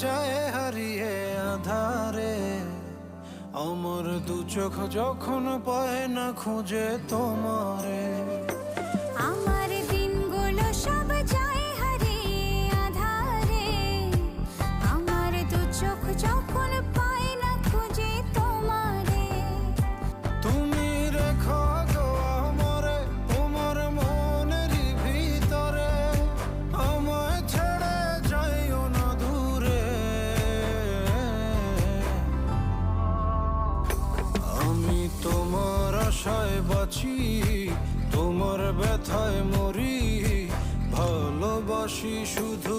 যায় হারিয়ে আধারে। আমার দু চোখ যখন পায় না খুঁজে তোমারে। আমার দিনগুলো সব যায় হারিয়ে আঁধারে। আমার দু চোখ যখন পায় না খুঁজে তোমারে। তুমি রেখো গো আমারে তোমার মনেরই ভিতরে, আমায় ছেড়ে যাইও না দূরে। আমি তোমার আশায় বাঁচি, তোমার ব্যথায় মরি, ভালোবাসি শুধু